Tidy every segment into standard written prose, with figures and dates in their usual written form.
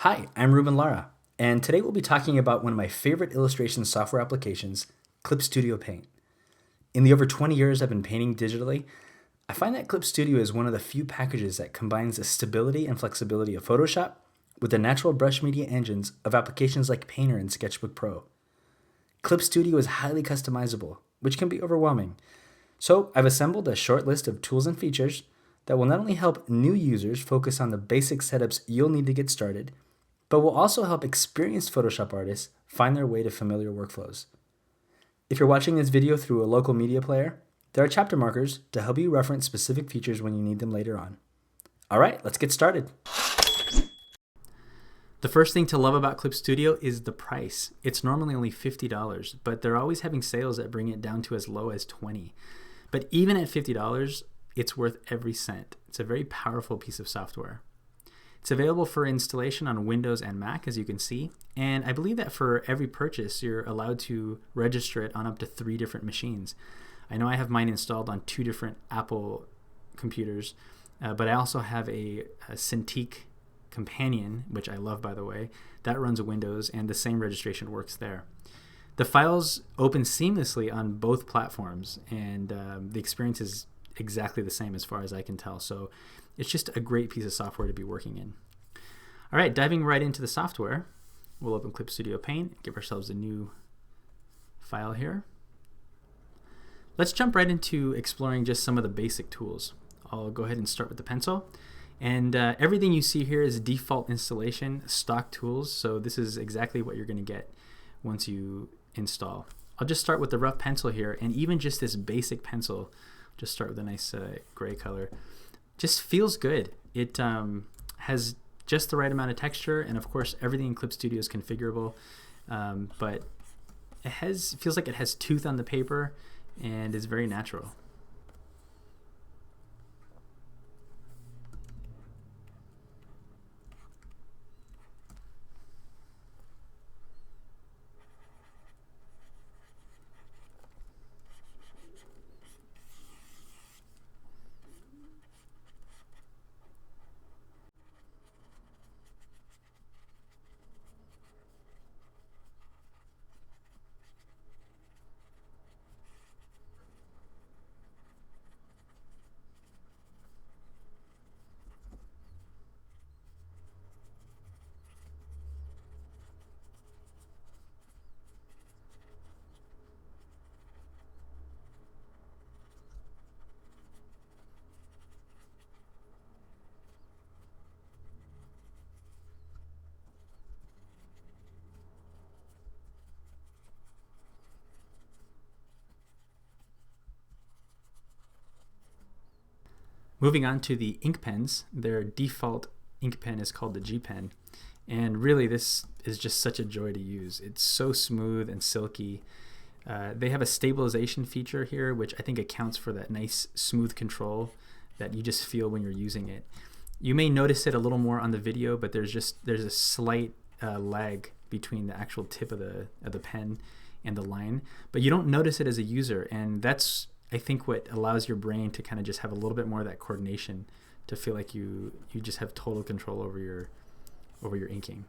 Hi, I'm Ruben Lara, and today we'll be talking about one of my favorite illustration software applications, Clip Studio Paint. In the over 20 years I've been painting digitally, I find that Clip Studio is one of the few packages that combines the stability and flexibility of Photoshop with the natural brush media engines of applications like Painter and Sketchbook Pro. Clip Studio is highly customizable, which can be overwhelming. So I've assembled a short list of tools and features that will not only help new users focus on the basic setups you'll need to get started, but will also help experienced Photoshop artists find their way to familiar workflows. If you're watching this video through a local media player, there are chapter markers to help you reference specific features when you need them later on. All right, let's get started. The first thing to love about Clip Studio is the price. It's normally only $50, but they're always having sales that bring it down to as low as $20. But even at $50, it's worth every cent. It's a very powerful piece of software. It's available for installation on Windows and Mac, as you can see, and I believe that for every purchase, you're allowed to register it on up to 3 different machines. I know I have mine installed on 2 different Apple computers, but I also have a Cintiq Companion, which I love, by the way, that runs Windows, and the same registration works there. The files open seamlessly on both platforms, and the experience is exactly the same as far as I can tell. So it's just a great piece of software to be working in. All right, diving right into the software, we'll open Clip Studio Paint, give ourselves a new file here. Let's jump right into exploring just some of the basic tools. I'll go ahead and start with the pencil. And everything you see here is default installation, stock tools. So this is exactly what you're going to get once you install. I'll just start with the rough pencil here, and even just this basic pencil, just start with a nice gray color. Just feels good. It has just the right amount of texture, and of course everything in Clip Studio is configurable, but it feels like it has tooth on the paper and is very natural. Moving on to the ink pens, their default ink pen is called the G Pen. And really, this is just such a joy to use. It's so smooth and silky. They have a stabilization feature here, which I think accounts for that nice smooth control that you just feel when you're using it. You may notice it a little more on the video, but there's a slight lag between the actual tip of the pen and the line, but you don't notice it as a user, and that's, I think, what allows your brain to kind of just have a little bit more of that coordination, to feel like you just have total control over your inking.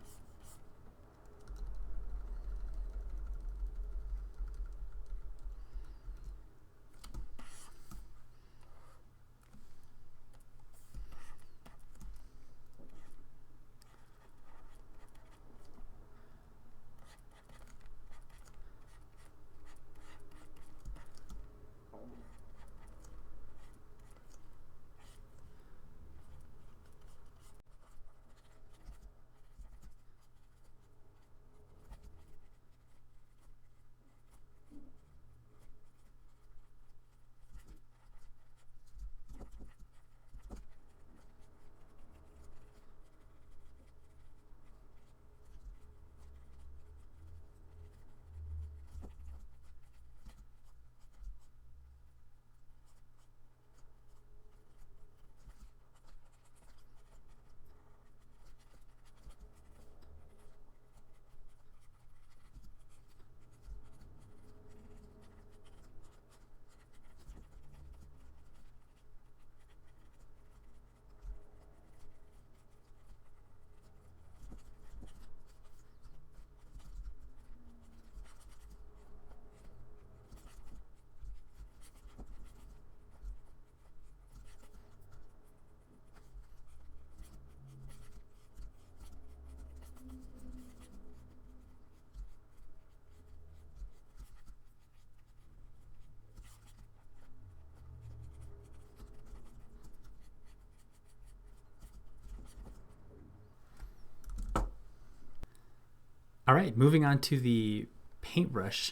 All right, moving on to the paintbrush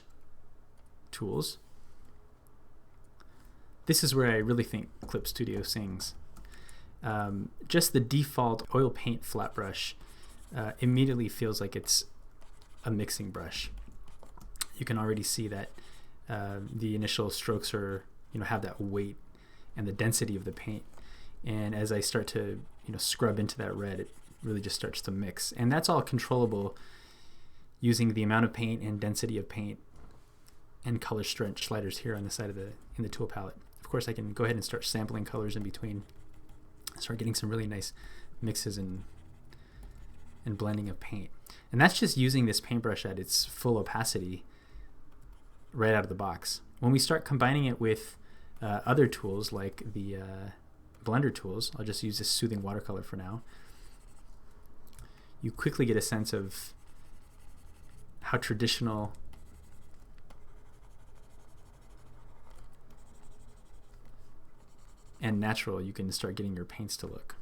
tools. This is where I really think Clip Studio sings. Just the default oil paint flat brush immediately feels like it's a mixing brush. You can already see that the initial strokes are, have that weight and the density of the paint. And as I start to, scrub into that red, it really just starts to mix. And that's all controllable using the amount of paint and density of paint and color strength sliders here on the side of in the tool palette. Of course, I can go ahead and start sampling colors in between, start getting some really nice mixes and blending of paint. And that's just using this paintbrush at its full opacity right out of the box. When we start combining it with other tools like the blender tools, I'll just use this soothing watercolor for now, you quickly get a sense of how traditional and natural you can start getting your paints to look.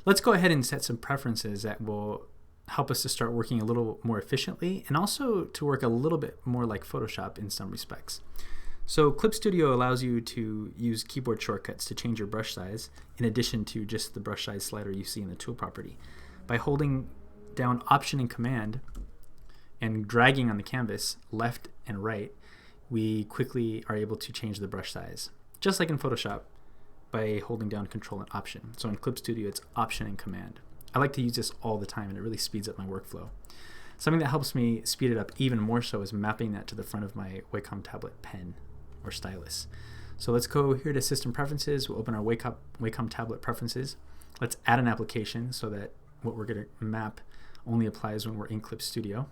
Let's go ahead and set some preferences that will help us to start working a little more efficiently and also to work a little bit more like Photoshop in some respects. So Clip Studio allows you to use keyboard shortcuts to change your brush size in addition to just the brush size slider you see in the tool property. By holding down Option and Command and dragging on the canvas left and right, we quickly are able to change the brush size, just like in Photoshop, by holding down Control and Option. So in Clip Studio, it's Option and Command. I like to use this all the time, and it really speeds up my workflow. Something that helps me speed it up even more so is mapping that to the front of my Wacom tablet pen or stylus. So let's go here to System Preferences. We'll open our Wacom tablet preferences. Let's add an application so that what we're going to map only applies when we're in Clip Studio.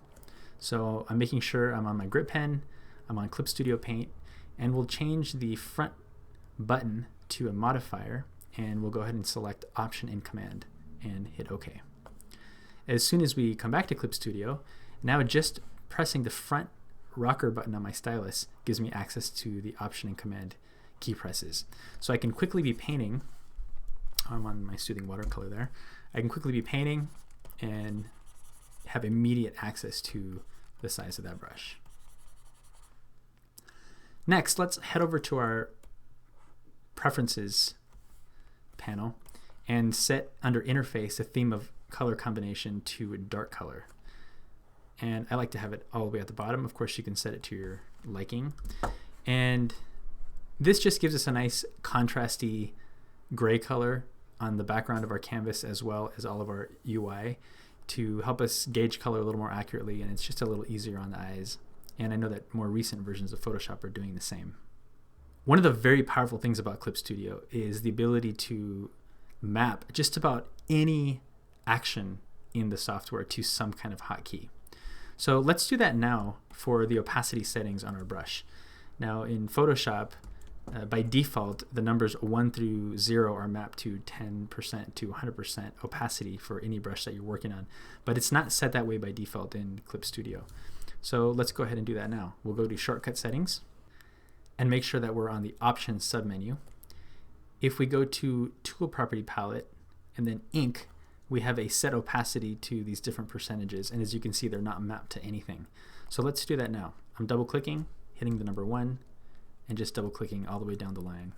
So I'm making sure I'm on my grip pen, I'm on Clip Studio Paint, and we'll change the front button to a modifier, and we'll go ahead and select Option and Command and hit OK. As soon as we come back to Clip Studio, now just pressing the front rocker button on my stylus gives me access to the Option and Command key presses. So I can quickly be painting. I'm on my soothing watercolor there. I can quickly be painting and have immediate access to the size of that brush. Next, let's head over to our Preferences panel and set under Interface a theme of color combination to dark color. And I like to have it all the way at the bottom. Of course, you can set it to your liking. And this just gives us a nice contrasty gray color on the background of our canvas as well as all of our UI to help us gauge color a little more accurately, and it's just a little easier on the eyes. And I know that more recent versions of Photoshop are doing the same. One of the very powerful things about Clip Studio is the ability to map just about any action in the software to some kind of hotkey. So let's do that now for the opacity settings on our brush. Now in Photoshop, by default, the numbers 1 through 0 are mapped to 10% to 100% opacity for any brush that you're working on, but it's not set that way by default in Clip Studio. So let's go ahead and do that now. We'll go to Shortcut Settings and make sure that we're on the Options submenu. If we go to Tool Property Palette and then Ink, we have a set opacity to these different percentages, and as you can see, they're not mapped to anything. So let's do that now. I'm double clicking, hitting the number 1, and just double clicking all the way down the line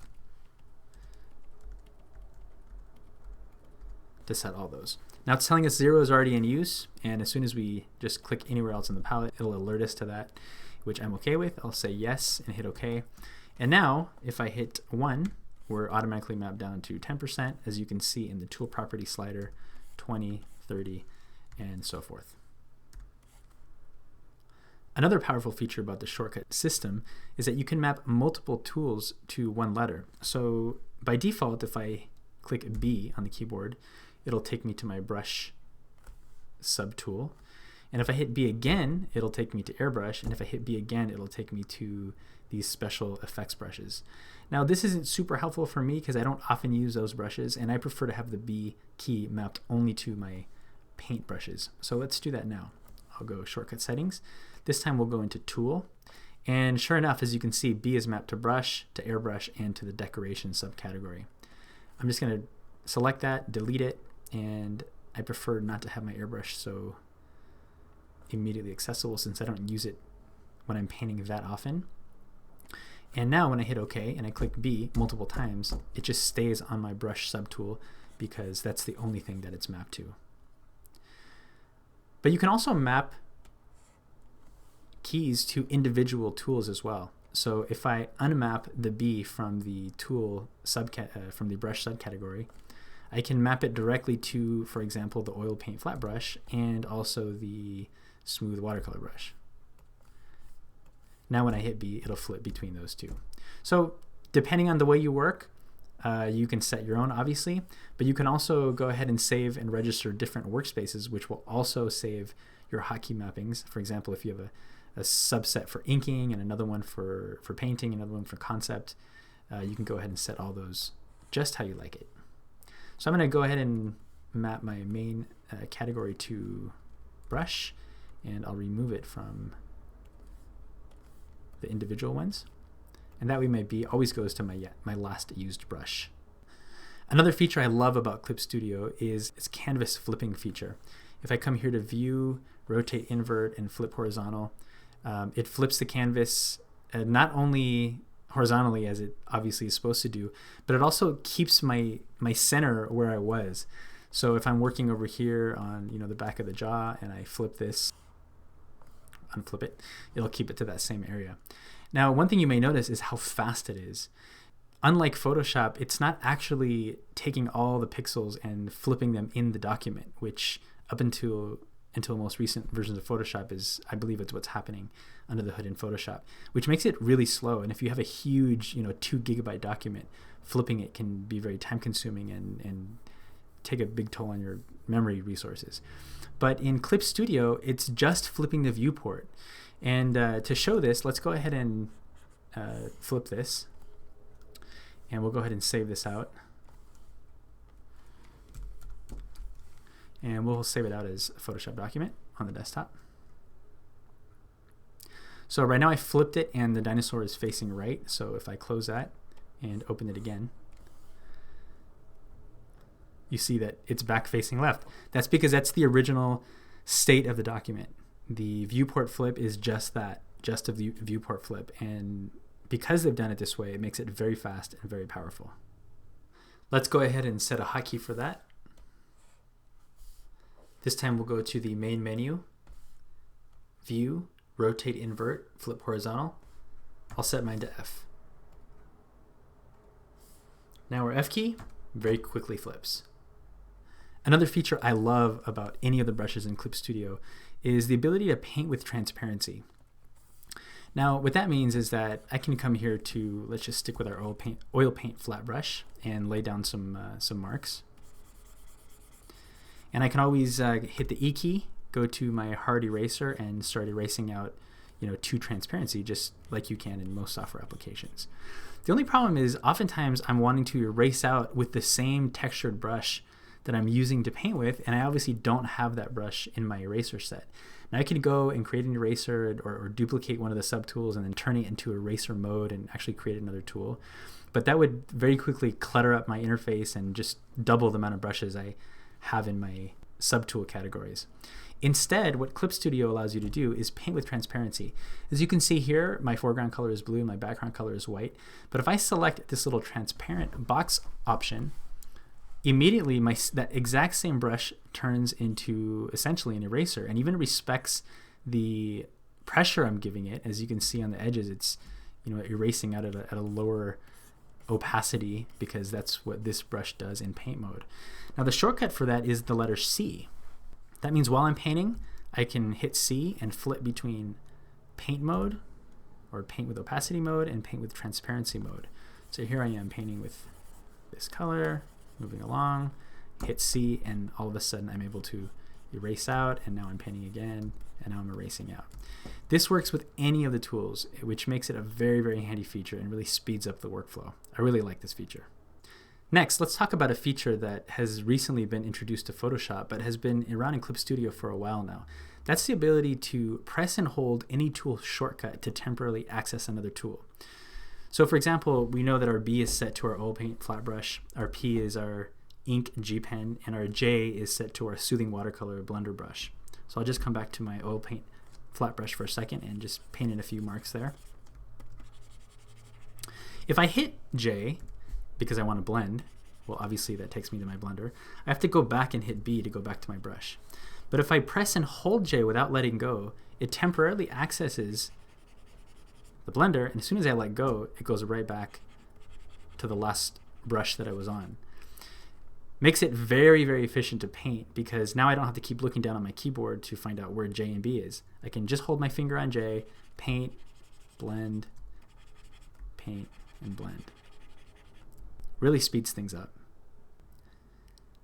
to set all those. Now it's telling us 0 is already in use, and as soon as we just click anywhere else in the palette, it'll alert us to that, which I'm okay with. I'll say yes and hit OK. And now if I hit 1, we're automatically mapped down to 10%, as you can see in the tool property slider 20, 30, and so forth. Another powerful feature about the shortcut system is that you can map multiple tools to one letter. So by default, if I click B on the keyboard, it'll take me to my brush subtool. And if I hit B again, it'll take me to airbrush. And if I hit B again, it'll take me to these special effects brushes. Now, this isn't super helpful for me because I don't often use those brushes, and I prefer to have the B key mapped only to my paint brushes. So let's do that now. I'll go shortcut settings. This time we'll go into tool. And sure enough, as you can see, B is mapped to brush, to airbrush, and to the decoration subcategory. I'm just going to select that, delete it, and I prefer not to have my airbrush so immediately accessible since I don't use it when I'm painting that often. And now when I hit OK and I click B multiple times, it just stays on my brush subtool because that's the only thing that it's mapped to. But you can also map keys to individual tools as well. So if I unmap the B from the tool from the brush subcategory, I can map it directly to, for example, the oil paint flat brush and also the smooth watercolor brush. Now when I hit B, it'll flip between those two. So depending on the way you work, you can set your own, obviously, but you can also go ahead and save and register different workspaces, which will also save your hotkey mappings. For example, if you have a subset for inking and another one for painting, another one for concept, you can go ahead and set all those just how you like it. So I'm going to go ahead and map my main category to brush, and I'll remove it from the individual ones. And that way my B always goes to my last used brush. Another feature I love about Clip Studio is its canvas flipping feature. If I come here to view, rotate, invert, and flip horizontal, it flips the canvas not only horizontally as it obviously is supposed to do, but it also keeps my center where I was. So if I'm working over here on the back of the jaw and I flip this, unflip it, it'll keep it to that same area. Now, one thing you may notice is how fast it is. Unlike Photoshop, it's not actually taking all the pixels and flipping them in the document, which up until most recent versions of Photoshop is, I believe it's what's happening under the hood in Photoshop, which makes it really slow. And if you have a huge 2 GB document, flipping it can be very time consuming and take a big toll on your memory resources. But in Clip Studio, it's just flipping the viewport. And to show this, let's go ahead and flip this. And we'll go ahead and save this out. And we'll save it out as a Photoshop document on the desktop. So right now I flipped it and the dinosaur is facing right. So if I close that and open it again, you see that it's back facing left. That's because that's the original state of the document. The viewport flip is just that, just a viewport flip. And because they've done it this way, it makes it very fast and very powerful. Let's go ahead and set a hotkey for that. This time we'll go to the main menu, view, rotate, invert, flip horizontal. I'll set mine to F. Now our F key very quickly flips. Another feature I love about any of the brushes in Clip Studio is the ability to paint with transparency. Now what that means is that I can come here to, let's just stick with our oil paint flat brush and lay down some marks. And I can always hit the E key, go to my hard eraser, and start erasing out to transparency, just like you can in most software applications. The only problem is oftentimes I'm wanting to erase out with the same textured brush that I'm using to paint with, and I obviously don't have that brush in my eraser set. Now I can go and create an eraser or duplicate one of the subtools and then turn it into eraser mode and actually create another tool. But that would very quickly clutter up my interface and just double the amount of brushes I have in my subtool categories. Instead, what Clip Studio allows you to do is paint with transparency. As you can see here, my foreground color is blue, my background color is white. But if I select this little transparent box option, immediately that exact same brush turns into essentially an eraser and even respects the pressure I'm giving it. As you can see on the edges, it's erasing out at a lower opacity because that's what this brush does in paint mode. Now the shortcut for that is the letter C. That means while I'm painting, I can hit C and flip between paint mode, or paint with opacity mode, and paint with transparency mode. So here I am painting with this color, moving along, hit C, and all of a sudden I'm able to erase out, and now I'm painting again, and now I'm erasing out. This works with any of the tools, which makes it a very, very handy feature and really speeds up the workflow. I really like this feature. Next, let's talk about a feature that has recently been introduced to Photoshop, but has been around in Clip Studio for a while now. That's the ability to press and hold any tool shortcut to temporarily access another tool. So for example, we know that our B is set to our oil paint flat brush, our P is our ink G pen, and our J is set to our soothing watercolor blender brush. So I'll just come back to my oil paint flat brush for a second and just paint in a few marks there. If I hit J, because I want to blend, well obviously that takes me to my blender, I have to go back and hit B to go back to my brush. But if I press and hold J without letting go, it temporarily accesses the blender, and as soon as I let go, it goes right back to the last brush that I was on. Makes it very, very efficient to paint because now I don't have to keep looking down on my keyboard to find out where J and B is. I can just hold my finger on J, paint, blend, paint, and blend. Really speeds things up.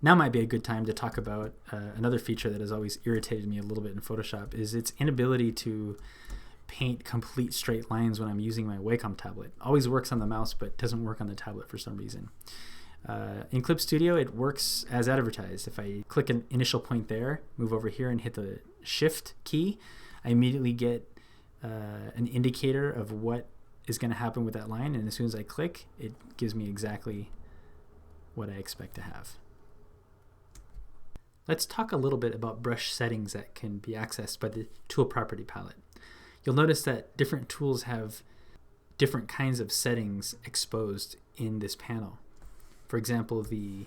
Now might be a good time to talk about another feature that has always irritated me a little bit in Photoshop is its inability to paint complete straight lines when I'm using my Wacom tablet. Always works on the mouse but doesn't work on the tablet for some reason. In Clip Studio it works as advertised. If I click an initial point there, move over here and hit the Shift key, I immediately get an indicator of what is going to happen with that line, and as soon as I click, it gives me exactly what I expect to have. Let's talk a little bit about brush settings that can be accessed by the Tool Property palette. You'll notice that different tools have different kinds of settings exposed in this panel. For example, the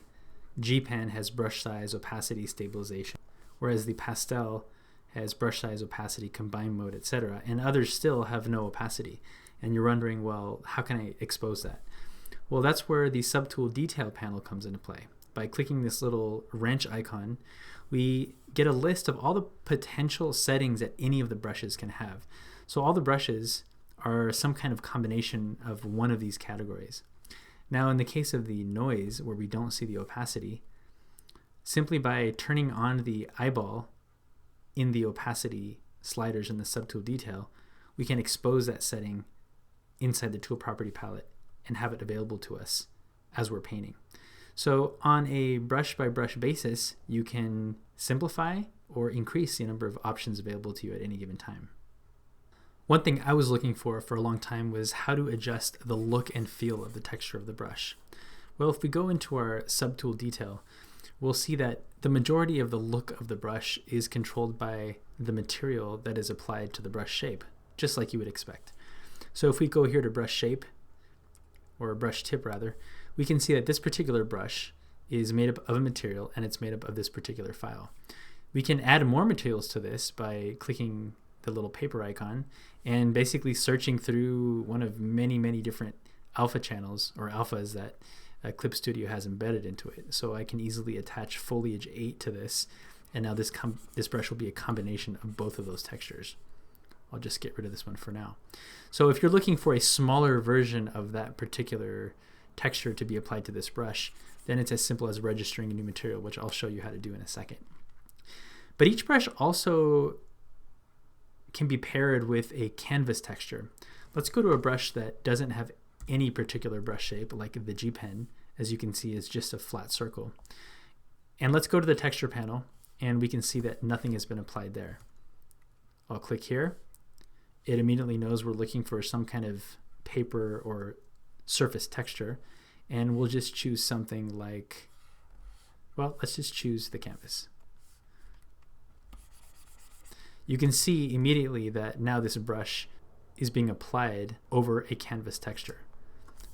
G pen has brush size, opacity, stabilization, whereas the pastel has brush size, opacity, combine mode, etc. And others still have no opacity. And you're wondering, well, how can I expose that? Well, that's where the Subtool Detail panel comes into play. By clicking this little wrench icon, we get a list of all the potential settings that any of the brushes can have. So all the brushes are some kind of combination of one of these categories. Now in the case of the noise, where we don't see the opacity, simply by turning on the eyeball in the opacity sliders in the Subtool Detail, we can expose that setting inside the Tool Property palette and have it available to us as we're painting. So on a brush by brush basis, you can simplify or increase the number of options available to you at any given time. One thing I was looking for a long time was how to adjust the look and feel of the texture of the brush. Well, if we go into our Subtool Detail, we'll see that the majority of the look of the brush is controlled by the material that is applied to the brush shape, just like you would expect. So if we go here to brush shape, or brush tip rather, we can see that this particular brush is made up of a material and it's made up of this particular file. We can add more materials to this by clicking the little paper icon and basically searching through one of many, many different alpha channels or alphas that Clip Studio has embedded into it. So I can easily attach Foliage 8 to this, and now this brush will be a combination of both of those textures. I'll just get rid of this one for now. So if you're looking for a smaller version of that particular texture to be applied to this brush, then it's as simple as registering a new material, which I'll show you how to do in a second. But each brush also can be paired with a canvas texture. Let's go to a brush that doesn't have any particular brush shape, like the G pen, as you can see is just a flat circle. And let's go to the texture panel, and we can see that nothing has been applied there. I'll click here. It immediately knows we're looking for some kind of paper or surface texture, and we'll just choose something like, well, let's just choose the canvas. You can see immediately that now this brush is being applied over a canvas texture.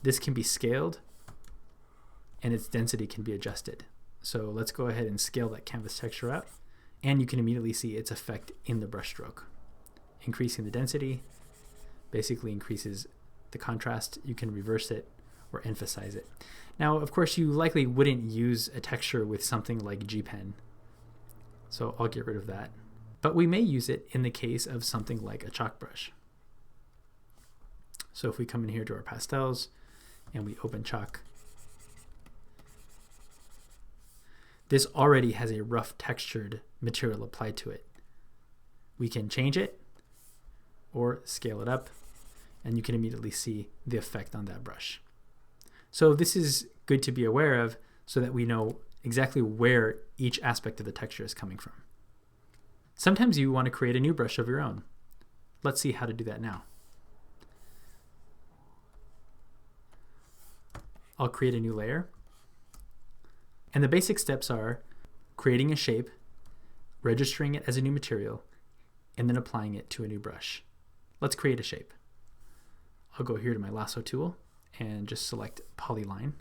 This can be scaled and its density can be adjusted. So let's go ahead and scale that canvas texture up, and you can immediately see its effect in the brush stroke. Increasing the density basically increases the contrast. You can reverse it or emphasize it. Now, of course, you likely wouldn't use a texture with something like G Pen, so I'll get rid of that. But we may use it in the case of something like a chalk brush. So if we come in here to our pastels and we open chalk, this already has a rough textured material applied to it. We can change it or scale it up, and you can immediately see the effect on that brush. So this is good to be aware of so that we know exactly where each aspect of the texture is coming from. Sometimes you want to create a new brush of your own. Let's see how to do that now. I'll create a new layer. And the basic steps are creating a shape, registering it as a new material, and then applying it to a new brush. Let's create a shape. I'll go here to my lasso tool and just select polyline.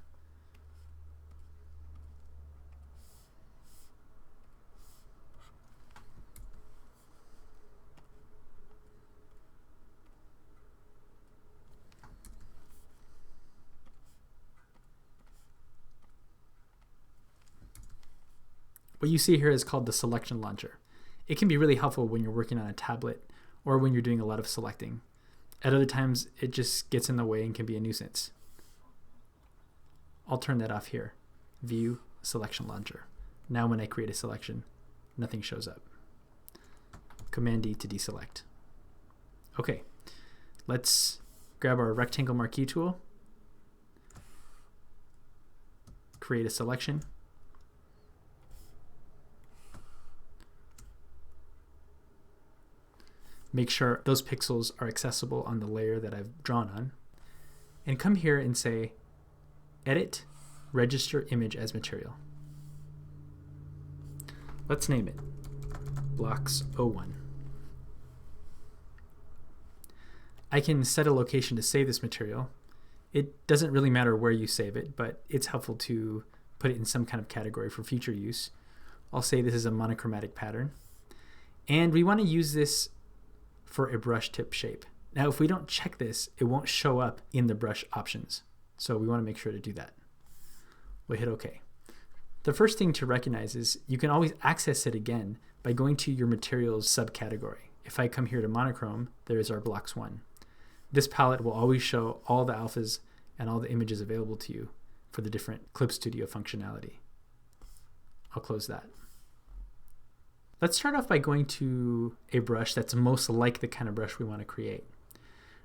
What you see here is called the selection launcher. It can be really helpful when you're working on a tablet or when you're doing a lot of selecting. At other times, it just gets in the way and can be a nuisance. I'll turn that off here. View Selection Launcher. Now when I create a selection, nothing shows up. Command D to deselect. Okay, let's grab our rectangle marquee tool, create a selection, make sure those pixels are accessible on the layer that I've drawn on, and come here and say Edit, Register Image as Material. Let's name it Blocks 01. I can set a location to save this material. It doesn't really matter where you save it, but it's helpful to put it in some kind of category for future use. I'll say this is a monochromatic pattern. And we want to use this for a brush tip shape. Now, if we don't check this, it won't show up in the brush options. So we want to make sure to do that. We'll hit OK. The first thing to recognize is you can always access it again by going to your materials subcategory. If I come here to monochrome, there is our blocks 1. This palette will always show all the alphas and all the images available to you for the different Clip Studio functionality. I'll close that. Let's start off by going to a brush that's most like the kind of brush we want to create.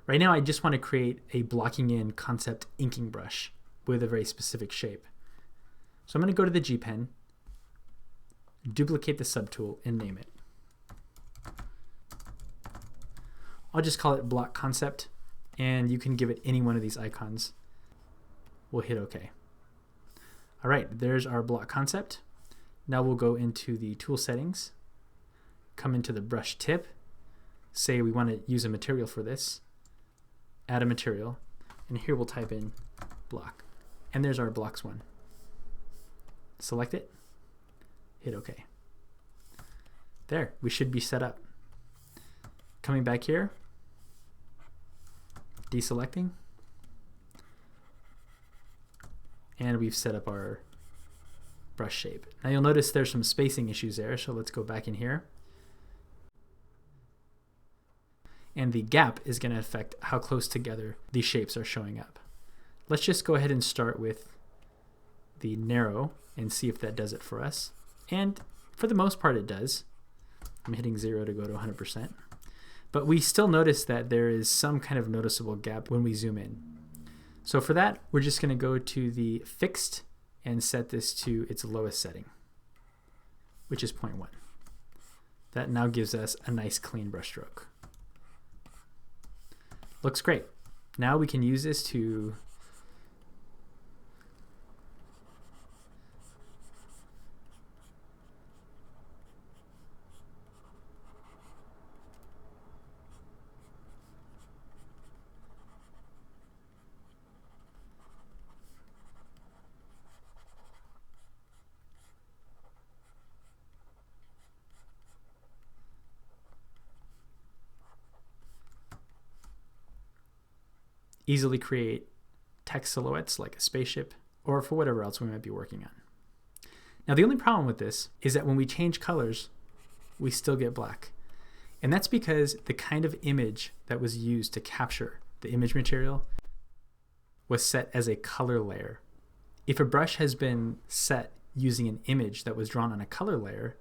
Right now, I just want to create a blocking in concept inking brush with a very specific shape. So I'm going to go to the G Pen, duplicate the subtool, and name it. I'll just call it block concept, and you can give it any one of these icons. We'll hit OK. All right, there's our block concept. Now we'll go into the tool settings, come into the brush tip, say we want to use a material for this, add a material, and here we'll type in block. And there's our blocks 1. Select it, hit OK. There, we should be set up. Coming back here, deselecting, and we've set up our brush shape. Now you'll notice there's some spacing issues there, so let's go back in here. And the gap is going to affect how close together these shapes are showing up. Let's just go ahead and start with the narrow and see if that does it for us. And for the most part it does. I'm hitting 0 to go to 100%. But we still notice that there is some kind of noticeable gap when we zoom in. So for that, we're just going to go to the fixed and set this to its lowest setting, which is 0.1. That now gives us a nice clean brush stroke. Looks great. Now we can use this to easily create text silhouettes like a spaceship, or for whatever else we might be working on. Now, the only problem with this is that when we change colors, we still get black. And that's because the kind of image that was used to capture the image material was set as a color layer. If a brush has been set using an image that was drawn on a color layer,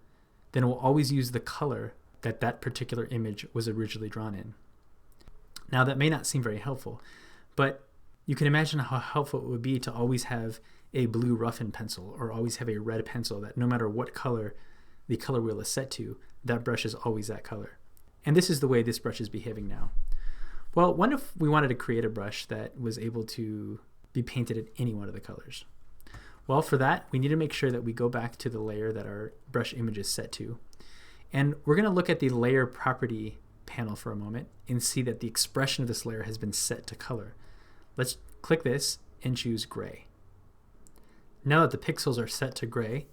then it will always use the color that that particular image was originally drawn in. Now, that may not seem very helpful, but you can imagine how helpful it would be to always have a blue roughen pencil or always have a red pencil that no matter what color the color wheel is set to, that brush is always that color. And this is the way this brush is behaving now. Well, what if we wanted to create a brush that was able to be painted in any one of the colors? Well, for that, we need to make sure that we go back to the layer that our brush image is set to. And we're going to look at the layer property panel for a moment and see that the expression of this layer has been set to color. Let's click this and choose gray. Now that the pixels are set to gray,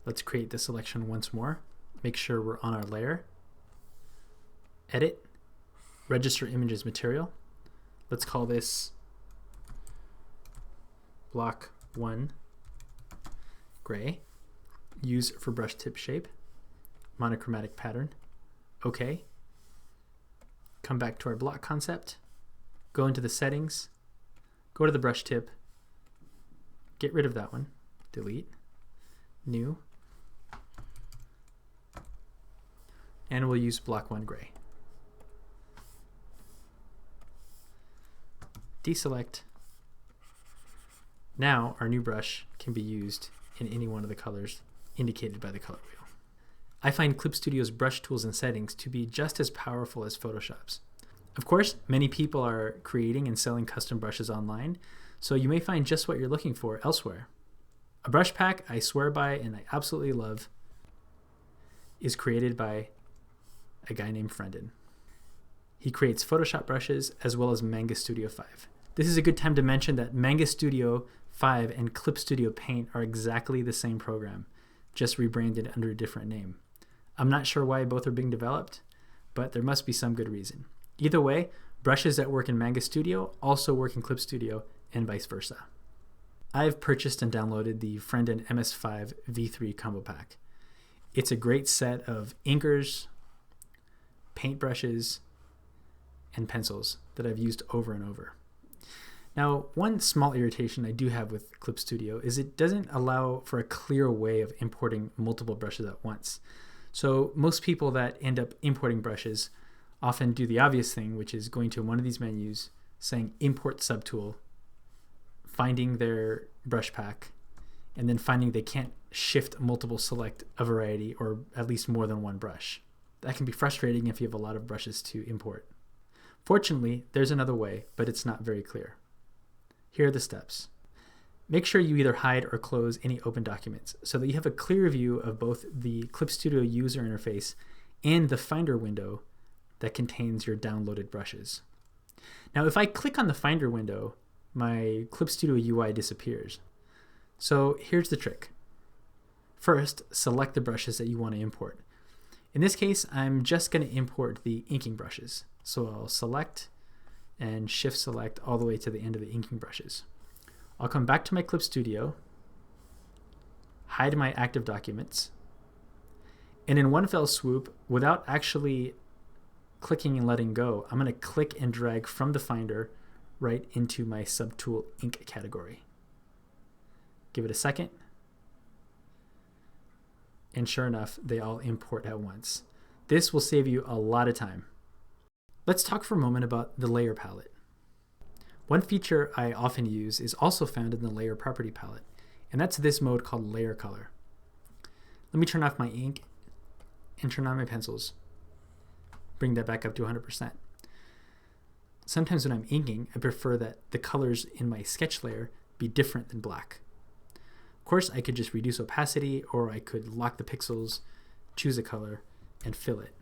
let's create the selection once more. Make sure we're on our layer. Edit, register image as material. Let's call this block 1 gray. Use for brush tip shape, monochromatic pattern. OK. Come back to our block concept. Go into the settings. Go to the brush tip. Get rid of that one. Delete. New. And we'll use block 1 gray. Deselect. Now our new brush can be used in any one of the colors indicated by the color wheel. I find Clip Studio's brush tools and settings to be just as powerful as Photoshop's. Of course, many people are creating and selling custom brushes online, so you may find just what you're looking for elsewhere. A brush pack I swear by and I absolutely love is created by a guy named Friendon. He creates Photoshop brushes as well as Manga Studio 5. This is a good time to mention that Manga Studio 5 and Clip Studio Paint are exactly the same program, just rebranded under a different name. I'm not sure why both are being developed, but there must be some good reason. Either way, brushes that work in Manga Studio also work in Clip Studio and vice versa. I've purchased and downloaded the Friendon MS5 V3 combo pack. It's a great set of inkers, paint brushes, and pencils that I've used over and over. Now, one small irritation I do have with Clip Studio is it doesn't allow for a clear way of importing multiple brushes at once. So most people that end up importing brushes often do the obvious thing, which is going to one of these menus, saying import subtool, finding their brush pack, and then finding they can't shift multiple select a variety or at least more than one brush. That can be frustrating if you have a lot of brushes to import. Fortunately, there's another way, but it's not very clear. Here are the steps. Make sure you either hide or close any open documents so that you have a clear view of both the Clip Studio user interface and the Finder window that contains your downloaded brushes. Now, if I click on the Finder window, my Clip Studio UI disappears. So here's the trick. First, select the brushes that you want to import. In this case, I'm just going to import the inking brushes. So I'll select and shift select all the way to the end of the inking brushes. I'll come back to my Clip Studio, hide my active documents, and in one fell swoop, without actually clicking and letting go, I'm going to click and drag from the Finder right into my subtool ink category. Give it a second, and sure enough, they all import at once. This will save you a lot of time. Let's talk for a moment about the layer palette. One feature I often use is also found in the layer property palette, and that's this mode called layer color. Let me turn off my ink and turn on my pencils. Bring that back up to 100%. Sometimes when I'm inking, I prefer that the colors in my sketch layer be different than black. Of course, I could just reduce opacity, or I could lock the pixels, choose a color, and fill it.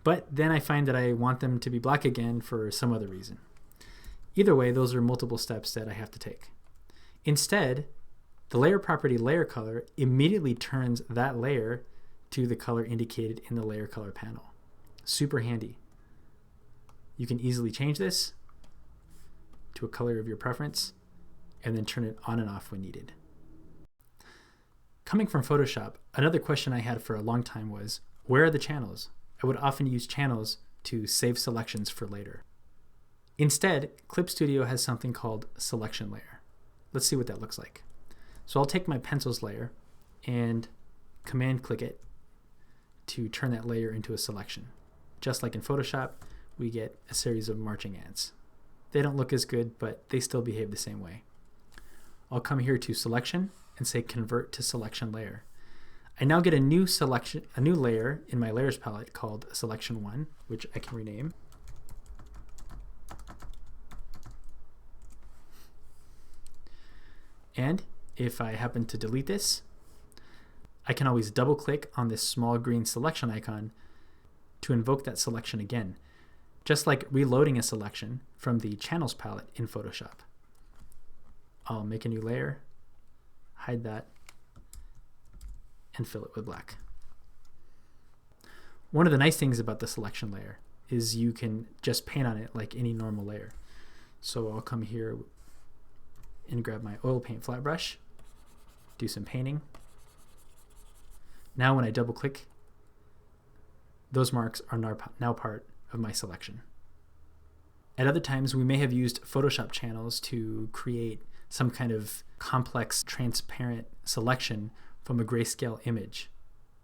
But then I find that I want them to be black again for some other reason. Either way, those are multiple steps that I have to take. Instead, the layer property layer color immediately turns that layer to the color indicated in the layer color panel. Super handy. You can easily change this to a color of your preference and then turn it on and off when needed. Coming from Photoshop, another question I had for a long time was, where are the channels? I would often use channels to save selections for later. Instead, Clip Studio has something called Selection Layer. Let's see what that looks like. So I'll take my pencils layer and command click it to turn that layer into a selection. Just like in Photoshop, we get a series of marching ants. They don't look as good, but they still behave the same way. I'll come here to Selection and say Convert to Selection Layer. I now get a new layer in my layers palette called Selection 1, which I can rename. And if I happen to delete this, I can always double click on this small green selection icon to invoke that selection again, just like reloading a selection from the Channels palette in Photoshop. I'll make a new layer, hide that, and fill it with black. One of the nice things about the selection layer is you can just paint on it like any normal layer. So I'll come here and grab my oil paint flat brush, do some painting. Now when I double click, those marks are now part of my selection. At other times, we may have used Photoshop channels to create some kind of complex, transparent selection from a grayscale image.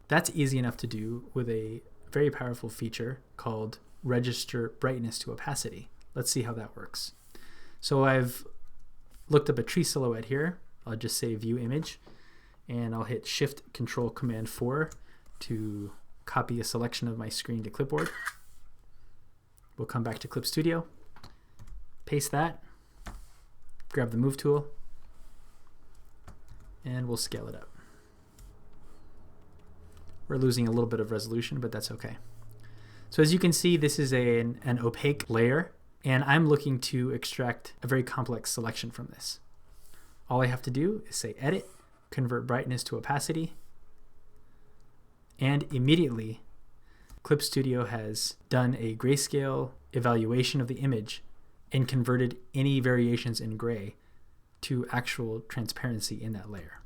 That's easy enough to do with a very powerful feature called Register Brightness to Opacity. Let's see how that works. So I've looked up a tree silhouette here. I'll just say View Image, and I'll hit Shift Control Command 4 to copy a selection of my screen to clipboard. We'll come back to Clip Studio, paste that, grab the Move tool, and we'll scale it up. We're losing a little bit of resolution, but that's okay. So as you can see, this is an opaque layer, and I'm looking to extract a very complex selection from this. All I have to do is say Edit, Convert Brightness to Opacity, and immediately Clip Studio has done a grayscale evaluation of the image and converted any variations in gray to actual transparency in that layer.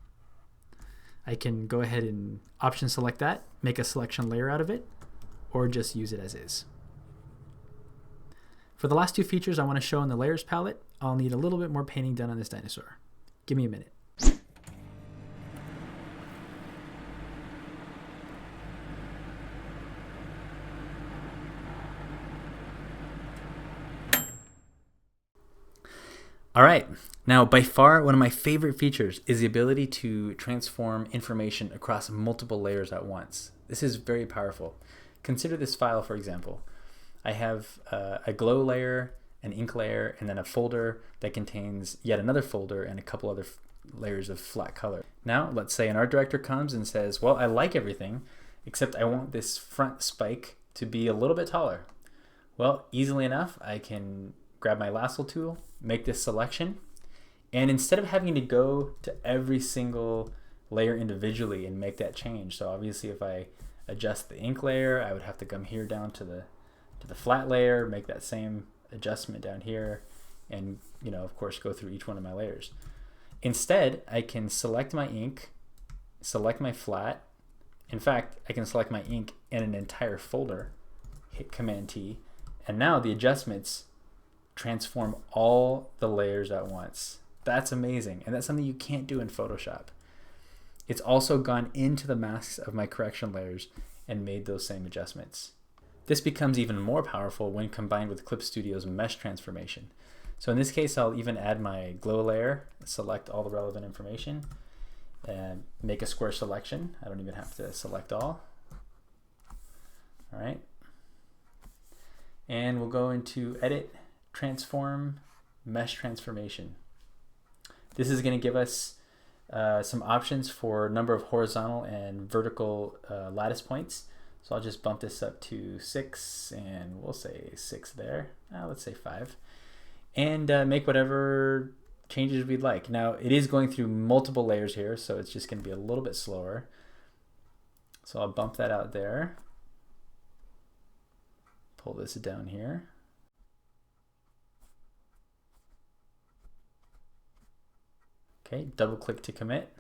I can go ahead and option select that, make a selection layer out of it, or just use it as is. For the last two features I want to show in the layers palette, I'll need a little bit more painting done on this dinosaur. Give me a minute. All right, now by far one of my favorite features is the ability to transform information across multiple layers at once. This is very powerful. Consider this file, for example. I have a glow layer, an ink layer, and then a folder that contains yet another folder and a couple other layers of flat color. Now, let's say an art director comes and says, well, I like everything, except I want this front spike to be a little bit taller. Well, easily enough, I can grab my lasso tool, make this selection, and instead of having to go to every single layer individually and make that change, so obviously if I adjust the ink layer, I would have to come here down to the flat layer, make that same adjustment down here, and of course go through each one of my layers. Instead, I can select my ink, select my flat. In fact, I can select my ink in an entire folder, hit Command T, and now the adjustments transform all the layers at once. That's amazing, and that's something you can't do in Photoshop. It's also gone into the masks of my correction layers and made those same adjustments. This becomes even more powerful when combined with Clip Studio's mesh transformation. So in this case, I'll even add my glow layer, select all the relevant information, and make a square selection. I don't even have to select all. All right. And we'll go into Edit, Transform, Mesh Transformation. This is going to give us some options for number of horizontal and vertical lattice points. So I'll just bump this up to 6, and we'll say 6 there. Let's say 5. And make whatever changes we'd like. Now it is going through multiple layers here, so it's just going to be a little bit slower. So I'll bump that out there. Pull this down here. Okay, double click to commit.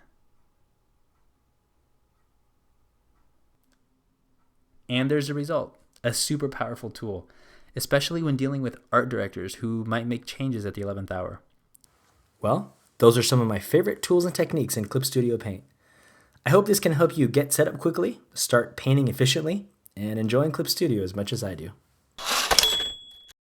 And there's the result, a super powerful tool, especially when dealing with art directors who might make changes at the 11th hour. Well, those are some of my favorite tools and techniques in Clip Studio Paint. I hope this can help you get set up quickly, start painting efficiently, and enjoying Clip Studio as much as I do.